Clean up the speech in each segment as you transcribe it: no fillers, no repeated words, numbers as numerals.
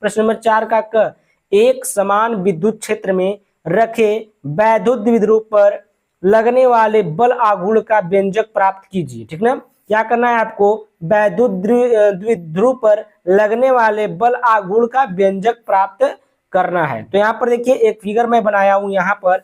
प्रश्न नंबर 4 का क, एक समान विद्युत क्षेत्र में रखे वैद्युत द्विध्रुव पर लगने वाले बल आघूर्ण का व्यंजक प्राप्त कीजिए। ठीक ना, क्या करना है आपको, वैद्युत द्विध्रुव पर लगने वाले बल आघूर्ण का व्यंजक प्राप्त करना है। तो यहाँ पर देखिए एक फिगर मैं बनाया हूं यहाँ पर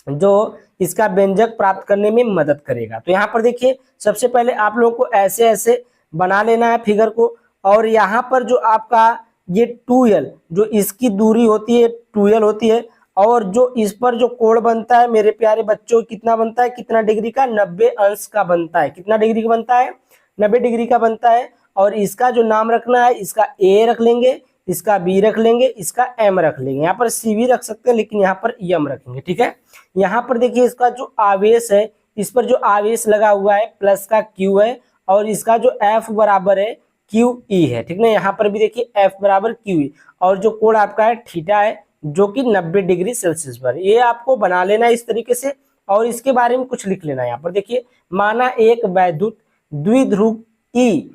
जो इसका व्यंजक प्राप्त करने में मदद करेगा। तो यहाँ पर देखिए सबसे पहले आप लोगों को ऐसे ऐसे बना लेना है फिगर को, और यहाँ पर जो आपका ये 2l जो इसकी दूरी होती है 2l होती है, और जो इस पर जो कोण बनता है मेरे प्यारे बच्चों कितना बनता है, कितना डिग्री का, 90 अंश का बनता है। कितना डिग्री का बनता है, 90 डिग्री का बनता है। और इसका जो नाम रखना है, इसका ए रख लेंगे, इसका बी रख लेंगे, इसका एम रख लेंगे। यहाँ पर सी भी रख सकते हैं लेकिन यहाँ पर एम रखेंगे। ठीक है, यहाँ पर देखिए इसका जो आवेश है, इस पर जो आवेश लगा हुआ है प्लस का क्यू है, और इसका जो एफ बराबर है क्यू ई है। ठीक है, यहाँ पर भी देखिए एफ बराबर क्यू ई, और जो कोण आपका है थीटा है जो कि 90 डिग्री सेल्सियस पर। ये आपको बना लेना है इस तरीके से, और इसके बारे में कुछ लिख लेना है। यहाँ पर देखिए माना एक वैद्युत द्विध्रुव ई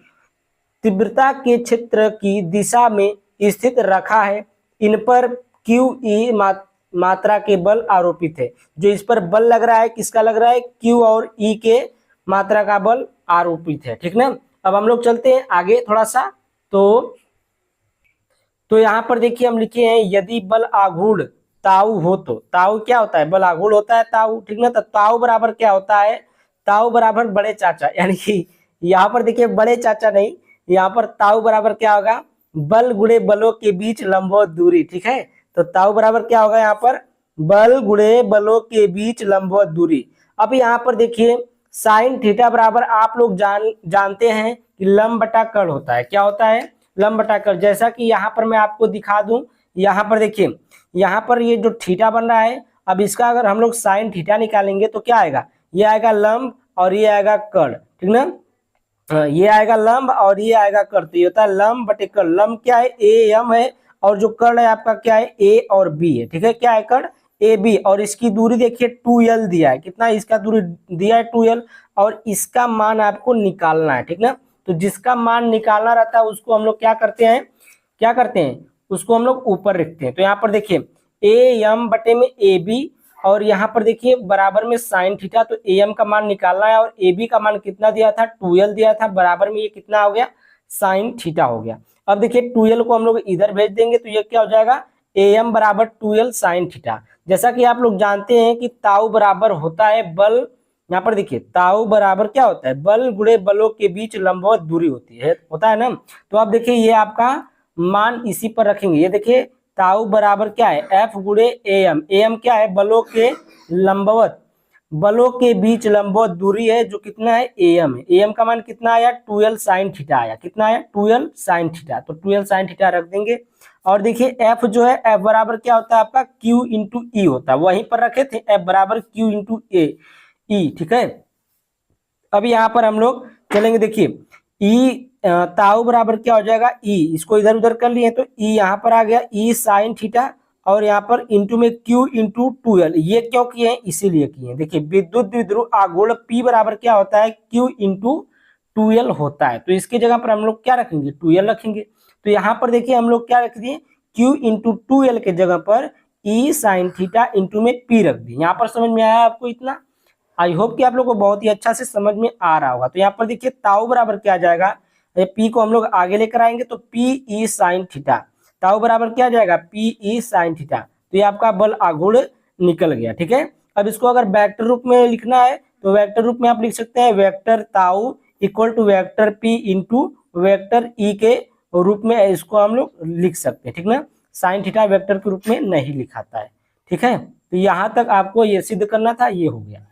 तीव्रता के क्षेत्र की दिशा में स्थित रखा है, इन पर क्यू ई मात्रा के बल आरोपित है। जो इस पर बल लग रहा है किसका लग रहा है, क्यू और ई के मात्रा का बल आरोपित है। ठीक ना, अब हम लोग चलते हैं आगे थोड़ा सा। तो यहाँ पर देखिए हम लिखे हैं यदि बल आघूर्ण ताऊ हो, तो ताऊ क्या होता है, बल आघूर्ण होता है ताऊ। ठीक ना, तो ताऊ बराबर क्या होता है, ताऊ बराबर बड़े चाचा, यानी कि यहाँ पर देखिए बड़े चाचा नहीं, यहाँ पर ताऊ बराबर क्या होगा, बल गुणे बलों के बीच लंबवत दूरी। ठीक है, तो ताऊ बराबर क्या होगा यहाँ पर, बल गुणे बलों के बीच लंबवत दूरी। अब यहाँ पर देखिए साइन थीटा बराबर आप लोग जानते हैं कि लंब बटा कर्ण होता है। क्या होता है, लंब बटा कर्ण। जैसा कि यहाँ पर मैं आपको दिखा दूं, यहाँ पर देखिए यहाँ पर ये जो थीटा बन रहा है, अब इसका अगर हम लोग साइन थीटा निकालेंगे तो क्या आएगा, ये आएगा लंब और ये आएगा कर्ण। ठीक ना, ये आएगा लंब और ये आएगा कर्ण। तो ये होता है लंब बटे कर्ण। लंब क्या है, ए एम है, और जो कर्ण है आपका क्या है, ए और बी है। ठीक है, क्या है कर्ण, ए बी, और इसकी दूरी देखिए 2l दिया है। कितना इसका दूरी दिया है, 2l, और इसका मान आपको निकालना है। ठीक ना, तो जिसका मान निकालना रहता है उसको हम लोग क्या करते हैं, उसको हम लोग ऊपर रखते हैं। तो यहाँ पर देखिए ए एम बटे में ए बी, और यहाँ पर देखिए बराबर में साइन थीटा। तो ए एम का मान निकालना है, और ए बी का मान कितना दिया था, 2l दिया था, बराबर में ये कितना हो गया, साइन थीटा हो गया। अब देखिए 2l को हम लोग इधर भेज देंगे तो ये क्या हो जाएगा, ए एम बराबर 2l साइन थीटा। जैसा कि आप लोग जानते हैं कि ताऊ बराबर होता है बल, यहाँ पर देखिए ताऊ बराबर क्या होता है, बल गुणे बलों के बीच लंबवत दूरी होता है ना। तो अब देखिए ये आपका मान इसी पर रखेंगे। ये देखिए ताऊ बराबर क्या है, एफ गुणे ए एम क्या है, बलों के बीच लंबवत दूरी है, जो कितना है, ए एम है। ए एम का मान कितना आया, 2l साइन थीटा आया। कितना आया, 2l साइन थीटा। तो 2l साइन थीटा रख देंगे। और देखिए एफ जो है, एफ बराबर क्या होता है आपका, क्यू इंटू ई होता है, वहीं पर रखे थे, एफ बराबर क्यू इंटू ए ई। ठीक है, अब यहाँ पर हम लोग चलेंगे, देखिए ई ताऊ बराबर क्या हो जाएगा, ई, इसको इधर उधर कर लिए तो ई यहाँ पर आ गया, ई साइन थीटा, और यहाँ पर इंटू में क्यू इंटू 2l। ये क्यों किए हैं, इसीलिए किए हैं। देखिए विद्युत द्विध्रुव आघूर्ण P बराबर क्या होता है, क्यू इंटू 2l होता है। तो इसकी जगह पर हम लोग क्या रखेंगे, 2l रखेंगे। तो यहाँ पर देखिए हम लोग क्या रख दिए, क्यू इंटू 2l के जगह पर ई साइन थीटा इंटू में P रख दिए। यहाँ पर समझ में आया आपको इतना, आई होप कि आप लोग को बहुत ही अच्छा से समझ में आ रहा होगा। तो यहाँ पर देखिए ताऊ बराबर क्या आ जाएगा, पी को हम लोग आगे लेकर आएंगे तो पी ई साइन थीटा, ताऊ बराबर क्या आ जाएगा, पी ई साइन थीटा। तो ये आपका बल आघूर्ण निकल गया। ठीक है, अब इसको अगर वेक्टर रूप में लिखना है तो वेक्टर रूप में आप लिख सकते हैं, vector tau equal to vector P into vector E के रूप में इसको हम लोग लिख सकते हैं। ठीक ना, साइन थीटा वेक्टर के रूप में नहीं लिखाता है। ठीक है, तो यहाँ तक आपको ये सिद्ध करना था, ये हो गया।